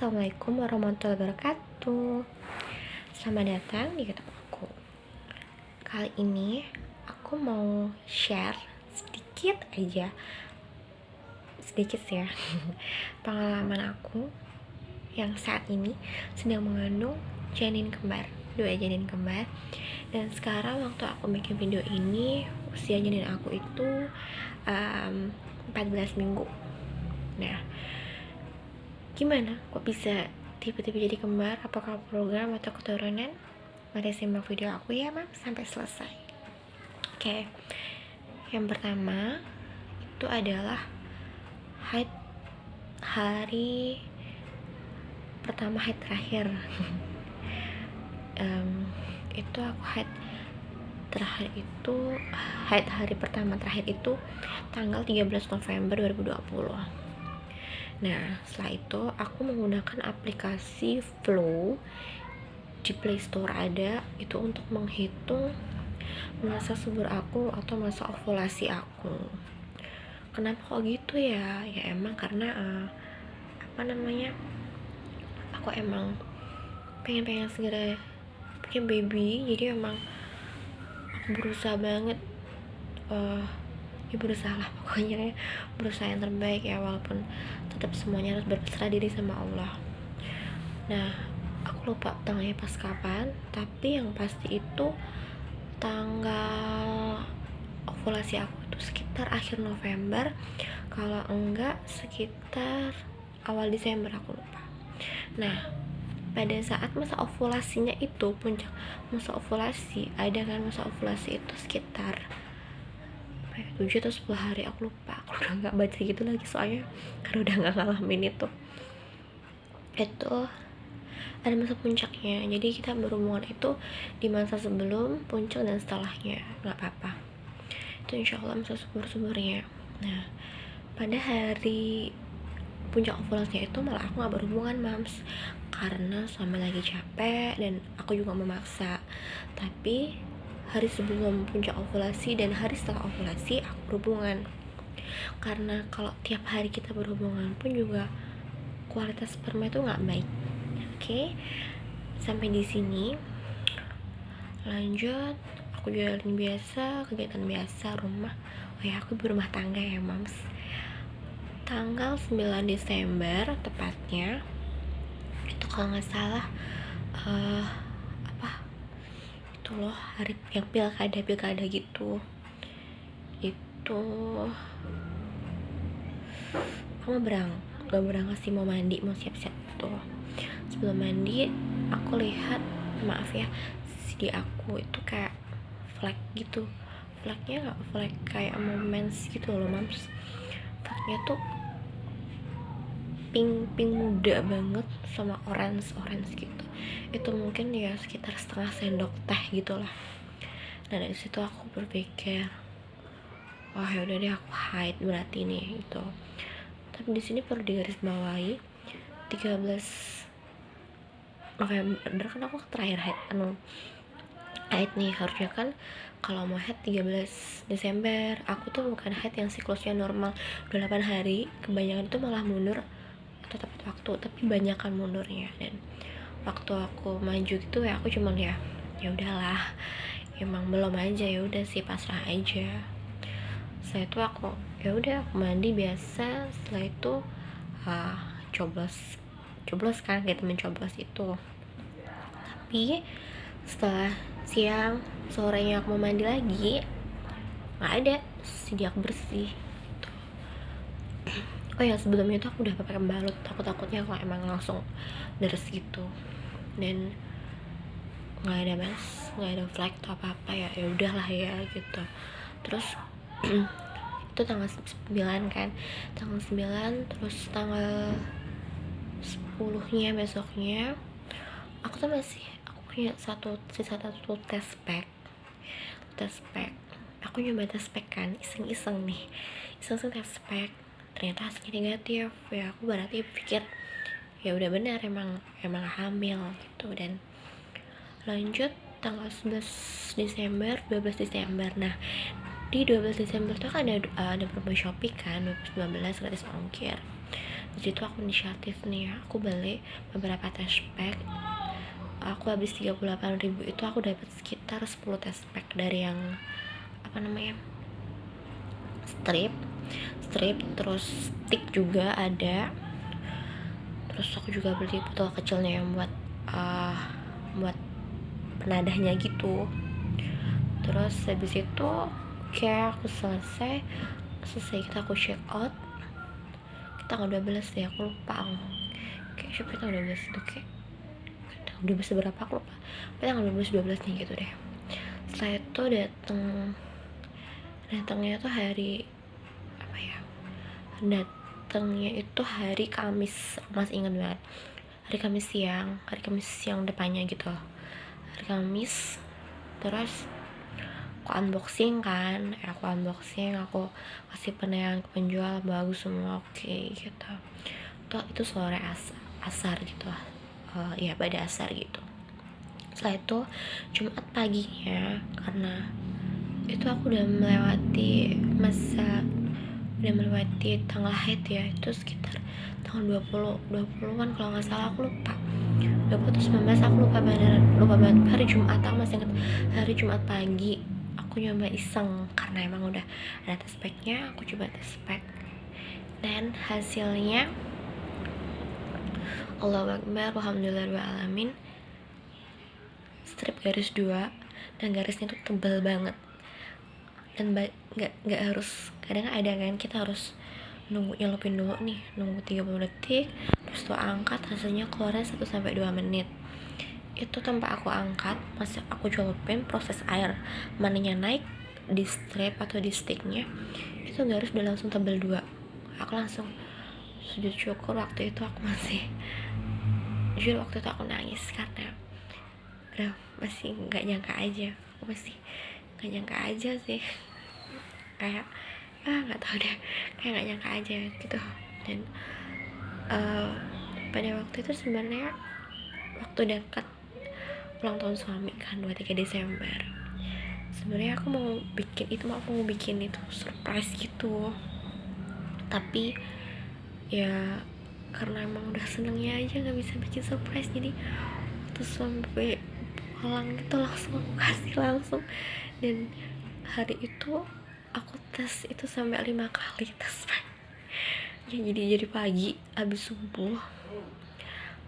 Assalamualaikum warahmatullahi wabarakatuh. Selamat datang di YouTube aku. Kali ini aku mau share sedikit ya pengalaman aku yang saat ini sedang mengandung dua janin kembar. Dan sekarang waktu aku bikin video ini, usia janin aku itu 14 minggu. Nah, gimana kok bisa tiba-tiba jadi kembar? Apakah program atau keturunan? Mari simak video aku ya, Mam, sampai selesai. Oke. Yang pertama itu adalah hari pertama haid terakhir. Itu aku haid hari pertama terakhir itu tanggal 13 November 2020. Nah, setelah itu aku menggunakan aplikasi Flow di Play Store ada, itu untuk menghitung masa subur aku atau masa ovulasi aku. Kenapa kok gitu ya? Ya emang karena aku emang pengen segera bikin baby, jadi emang aku berusaha banget berusaha yang terbaik ya, walaupun tetap semuanya harus berserah diri sama Allah. Nah, aku lupa tanggalnya pas kapan, tapi yang pasti itu tanggal ovulasi aku itu sekitar akhir November, kalau enggak sekitar awal Desember, aku lupa. Nah, pada saat masa ovulasinya itu, puncak masa ovulasi, masa ovulasi itu sekitar 7 atau 10 hari, aku lupa. Aku udah gak baca gitu lagi soalnya karena udah gak ngalamin itu ada masa puncaknya. Jadi kita berhubungan itu di masa sebelum puncak dan setelahnya, gak apa-apa, itu insya Allah masa subur-suburnya. Nah, pada hari puncak ovulasinya itu malah aku gak berhubungan, Mams, karena suami lagi capek dan aku juga memaksa. Tapi hari sebelum puncak ovulasi dan hari setelah ovulasi aku berhubungan, karena kalau tiap hari kita berhubungan pun juga kualitas sperma itu nggak baik. Oke, sampai di sini. Lanjut, aku jualan biasa, kegiatan biasa rumah. Oh ya, aku berumah tangga ya, Mams. Tanggal 9 Desember tepatnya, itu kalau nggak salah itu loh, hari yang pilkada gitu. Itu aku gak berangkat sih, mau mandi, mau siap-siap tuh. Sebelum mandi aku lihat, maaf ya, di aku itu kayak flag gitu. Flagnya gak flag kayak mau mens gitu loh, Mams. Flagnya tuh pink muda banget sama orange gitu. Itu mungkin ya sekitar setengah sendok teh gitulah. Nah, dari situ aku berpikir, wah yaudah deh, aku haid berarti nih gitu. Tapi di sini perlu digarisbawahi, 13 November kan aku terakhir haid nih. Harusnya kan kalau mau haid 13 Desember. Aku tuh bukan haid yang siklusnya normal 28 hari, kebanyakan itu malah mundur atau tepat waktu, tapi banyakan mundurnya. Dan waktu aku maju gitu ya, aku cuman ya udahlah, emang belum aja, ya udah sih, pasrah aja. Setelah itu aku mandi biasa. Setelah itu coblos kan, kayak temen coblos itu. Tapi setelah siang sorenya aku mau mandi lagi, nggak ada, jadi aku bersih gitu. Oh ya, sebelumnya tuh aku udah pakai pembalut, takutnya kalau emang langsung deres gitu. Dan nggak ada flag atau apa ya udahlah ya gitu. Terus itu tanggal 9 kan, tanggal 9, terus tanggal 10-nya besoknya aku punya satu tes pack. Aku nyoba tes pack kan, iseng tes pack, ternyata hasilnya negatif. Ya aku berarti pikir ya udah benar, emang hamil gitu. Dan lanjut tanggal 11 Desember, 12 Desember. Nah, di 12 Desember tuh kan ada promo Shopee kan, 2019 gratis ongkir. Di situ aku inisiatif nih ya, aku beli beberapa test pack. Aku habis 38.000 itu aku dapat sekitar 10 test pack dari yang apa namanya, strip terus stick juga ada. Terus aku juga beli botol kecilnya yang buat penadahnya gitu. Terus habis itu kayak aku selesai kita aku check out tanggal 12 deh, aku lupa kayak siapa tanggal 12 itu, kayak tanggal 12 berapa aku lupa, tapi tanggal 12 nih gitu deh. Setelah itu datangnya tuh hari apa ya, datangnya itu hari Kamis, aku masih ingat banget, hari Kamis siang depannya gitu loh, hari Kamis. Terus aku unboxing, aku kasih penilaian ke penjual, bagus semua, oke gitu. Itu sore asar gitu lah, ya pada asar gitu. Setelah itu Jumat paginya, karena itu aku udah melewati tanggal haid ya, itu sekitar tanggal 20-an kalau nggak salah, aku lupa 20 atau 19, aku lupa banget. Hari Jumat, aku masih ingat hari Jumat pagi aku nyoba iseng karena emang udah ada test packnya, aku coba test pack dan hasilnya Allahu Akbar, alhamdulillahirrahmanirrahim, strip garis 2 dan garisnya tuh tebal banget. Dan nggak harus, kadang ada kan kita harus nunggu nyelupin dulu nih, nunggu 30 detik terus tuh angkat, hasilnya keluarnya 1-2 menit. Itu tanpa aku angkat, masih aku celupin, proses air mananya naik di strip atau di sticknya, itu garis udah langsung tebal 2. Aku langsung sujud syukur. Waktu itu aku nangis karena udah masih nggak nyangka aja sih, kayak nggak tahu deh, kayak nggak nyangka aja gitu. Dan pada waktu itu sebenarnya waktu dekat ulang tahun suami kan, 23 Desember, sebenarnya aku mau bikin itu surprise gitu, tapi ya karena emang udah senengnya aja nggak bisa bikin surprise, jadi waktu sampai pulang gitu langsung aku kasih langsung. Dan hari itu aku tes itu sampai 5 kali tes ya, jadi pagi abis subuh,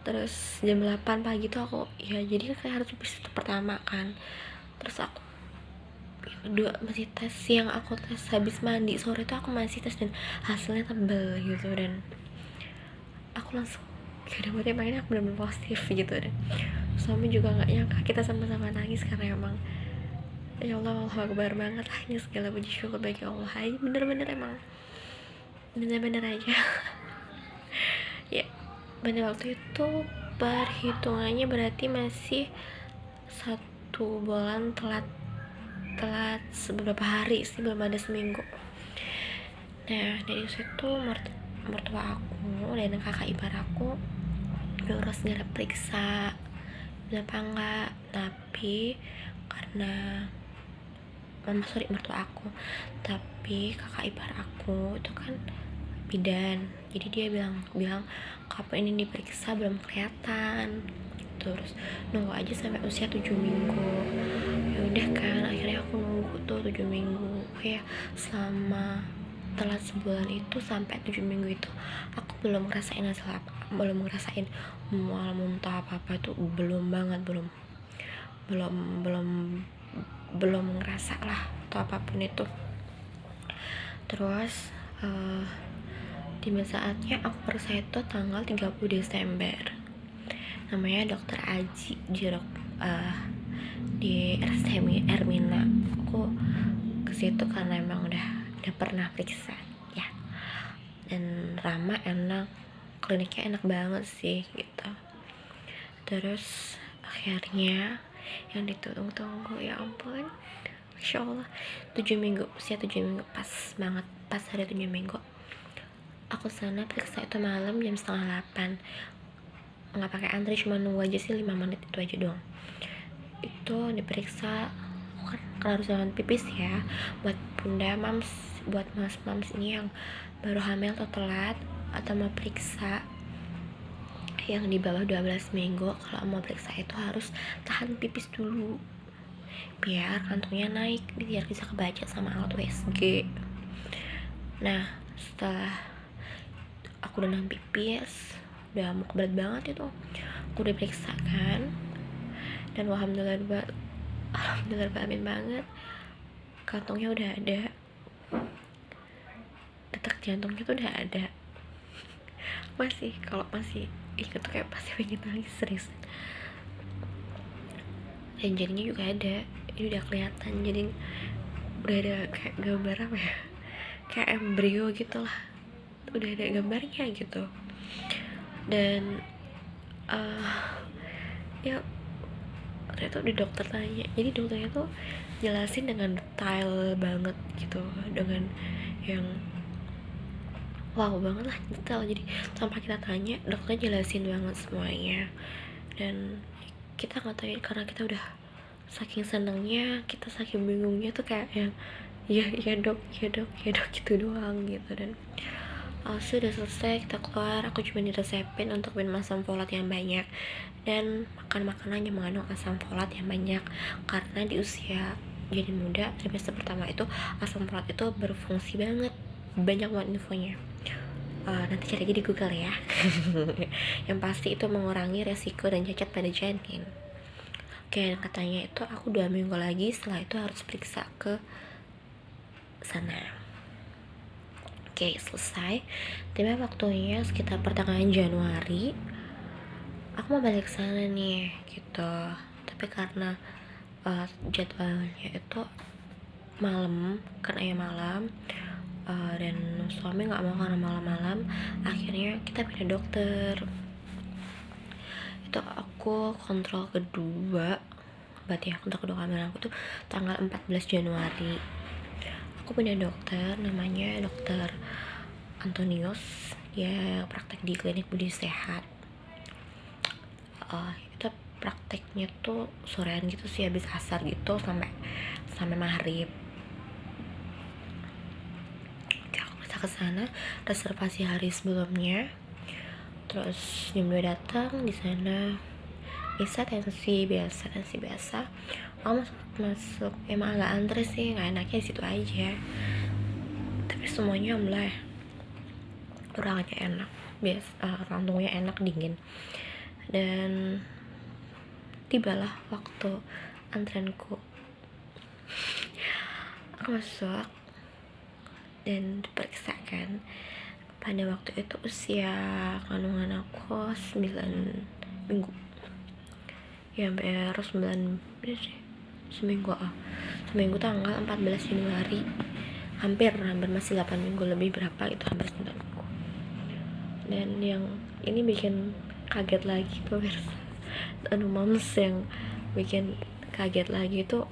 terus jam 8 pagi tuh aku ya, jadi kayak harus visit pertama kan, terus aku masih tes siang, aku tes habis mandi, sore tuh aku masih tes dan hasilnya tebel gitu. Dan aku langsung ya udah, berarti mainnya aku bener-bener positif gitu. Dan suami juga nggak nyangka, kita sama-sama nangis karena emang ya Allah, Allahu Akbar banget lah, ini segala puji syukur bagi Allah aja, bener-bener aja ya. Pada waktu itu perhitungannya berarti masih 1 bulan telat beberapa hari sih, belum ada seminggu. Nah dari situ mertua aku dan kakak ipar aku harus segera periksa kenapa enggak, tapi karena mertua aku, tapi kakak ipar aku itu kan bidan, jadi dia bilang kapan ini diperiksa belum kelihatan, terus nunggu aja sampai usia 7 minggu. Ya udah kan, akhirnya aku nunggu tuh 7 minggu, kayak selama telat sebulan itu sampai 7 minggu itu aku belum ngerasain mual muntah apa itu, belum ngerasa lah atau apapun itu. Terus tiba saatnya aku periksa itu tanggal 30 Desember, namanya dokter Aji di RSCM Ermina. Aku ke situ karena emang udah pernah periksa ya, dan ramah, enak, kliniknya enak banget sih gitu. Terus akhirnya yang ditunggu-tunggu, ya ampun, Masya Allah, 7 minggu, usia 7 minggu, pas hari 7 minggu aku sana periksa itu malam jam 7:30, nggak pakai antri, cuma nunggu aja sih 5 menit itu aja doang. Itu diperiksa kan harus jalan pipis ya, buat bunda mams, buat mas ini yang baru hamil atau telat, atau mau periksa yang di bawah 12 minggu, kalau mau periksa itu harus tahan pipis dulu biar kantongnya naik, biar bisa kebaca sama alat USG. Nah setelah aku udah nahan pipis, udah mau kebelet banget itu, aku udah periksa kan, dan alhamdulillah amin banget, kantongnya udah ada, detak jantungnya tuh udah ada. Masih kalau masih ikut tuh kayak pasti pengen nangis serius. Dan jadinya juga ada, ini udah kelihatan, jadi udah ada kayak gambar apa ya, kayak embrio gitu lah, udah ada gambarnya gitu. Dan ya ternyata di dokter tanya, jadi dokternya tuh jelasin dengan detail banget gitu, dengan yang wow banget lah, detail. Jadi tanpa kita tanya, dokter jelasin banget semuanya. Dan kita nggak tahu ya, karena kita udah saking senengnya, kita saking bingungnya tuh kayak yang ya dok gitu doang gitu. Dan sudah selesai, kita keluar, aku cuma diresepin untuk minum asam folat yang banyak dan makan makanan yang mengandung asam folat yang banyak, karena di usia jadi muda trimester pertama itu asam folat itu berfungsi banget, banyak banget infonya. Nanti cari aja di Google ya. Yang pasti itu mengurangi resiko dan cacat pada janin. Oke, katanya itu aku 2 minggu lagi setelah itu harus periksa ke sana. Oke, selesai. Tiba waktunya sekitar pertengahan Januari, aku mau balik sana nih gitu. Tapi karena jadwalnya itu malam, kan ayam malam, dan suami nggak mau karena malam-malam, akhirnya kita pindah dokter. Itu aku kontrol kedua, berarti ya kontrol kedua kehamilan aku tuh tanggal 14 Januari. Aku punya dokter namanya dokter Antonius, dia praktek di klinik Budi Sehat. Itu prakteknya tuh sorean gitu sih, habis asar gitu sampai maghrib. Oke, aku bisa ke sana, reservasi hari sebelumnya. Terus jam 2 datang di sana, bisa tensi biasa. Aku masuk emang agak antre sih, nggak enaknya di situ aja, tapi semuanya alhamdulillah orangnya enak, orang tuanya enak, dingin. Dan tibalah waktu antreanku, aku masuk dan diperiksakan. Pada waktu itu usia kandungan aku 9 minggu ya, baru 9 seminggu tanggal 14 Januari, hampir masih 8 minggu lebih berapa itu, hampir 9 minggu. Dan yang ini bikin kaget lagi pemirsa, moms yang bikin kaget lagi itu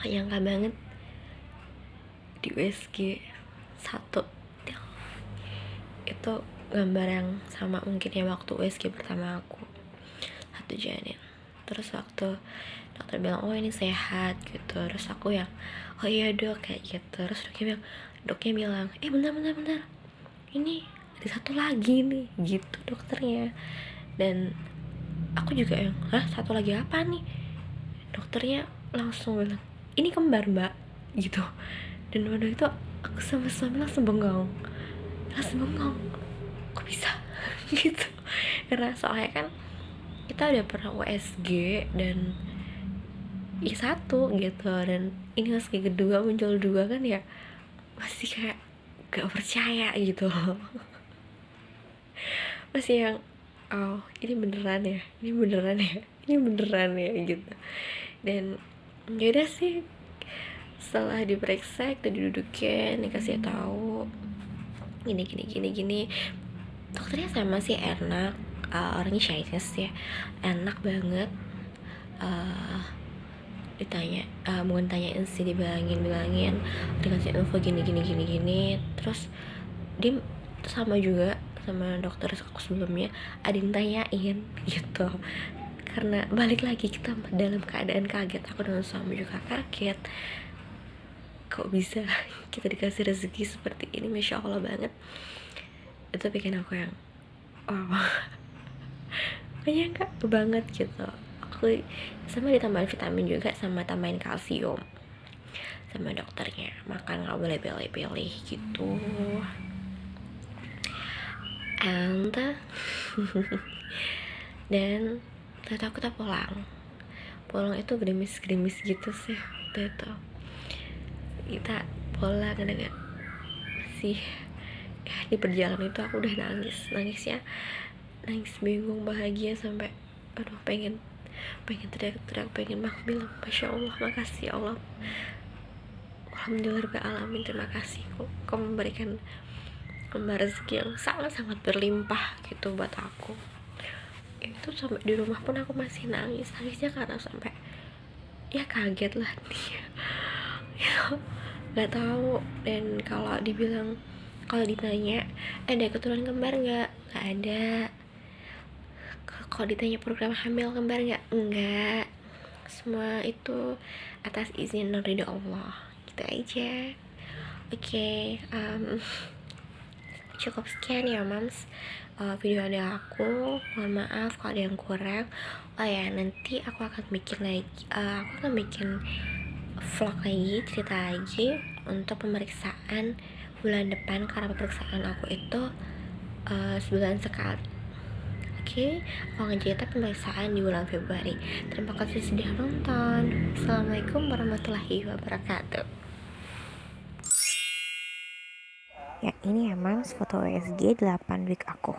nyangka banget di USG 1 itu gambar yang sama mungkin ya waktu USG pertama aku, 1 janin. Terus waktu dokter bilang oh ini sehat gitu, terus aku yang oh iya dok kayak gitu. Terus dokternya bilang bentar, ini ada 1 lagi nih gitu dokternya. Dan aku juga yang 1 lagi apa nih? Dokternya langsung bilang ini kembar mbak gitu. Dan waktu itu aku sama suami langsung bengong, kok bisa gitu, karena soalnya kan kita udah pernah USG dan I1 gitu, dan ini USG kedua muncul 2 kan ya, masih kayak gak percaya gitu. Masih yang oh ini beneran ya gitu. Dan yaudah sih, setelah diperiksa kita didudukin, dikasih tahu gini. Dokternya sama sih, enak, orangnya Chinese ya, enak banget. Ditanya bukan tanyain sih, dibilangin dikasih info gini. Terus dia sama juga sama dokter aku sebelumnya, ada yang tanyain gitu, karena balik lagi kita dalam keadaan kaget, aku dengan suami juga kaget, kok bisa kita dikasih rezeki seperti ini, masya Allah banget. Itu bikin aku yang wow, menyangka banget gitu. Aku sama ditambahin vitamin juga, sama tambahin kalsium, sama dokternya makan nggak boleh pilih-pilih gitu. And dan ternyata aku tak pulang itu gerimis gitu sih waktu itu. Kita pulang dengan masih ya, di perjalanan itu aku udah nangisnya nangis bingung bahagia sampai aduh pengen teriak-teriak, pengen bilang masya Allah, makasih ya Allah, alhamdulillah rabbil alamin, terima kasih kau memberikan rezeki yang sangat-sangat berlimpah gitu buat aku. Itu sampai di rumah pun aku masih nangisnya karena sampai ya kaget lah dia. Nggak tahu. Dan kalau ditanya ada keturunan kembar nggak ada. Kalau ditanya program hamil kembar nggak, enggak. Semua itu atas izin dan ridho Allah, gitu aja. Oke, cukup sekian ya mams, video dari aku. Mohon maaf kalau ada yang kurang. Oh ya, nanti aku akan bikin vlog lagi, cerita lagi untuk pemeriksaan bulan depan, karena pemeriksaan aku itu sebulan sekali. Oke, aku akan cerita pemeriksaan di bulan Februari. Terima kasih sudah nonton. Assalamualaikum warahmatullahi wabarakatuh. Ya, ini emang foto USG 8 week aku.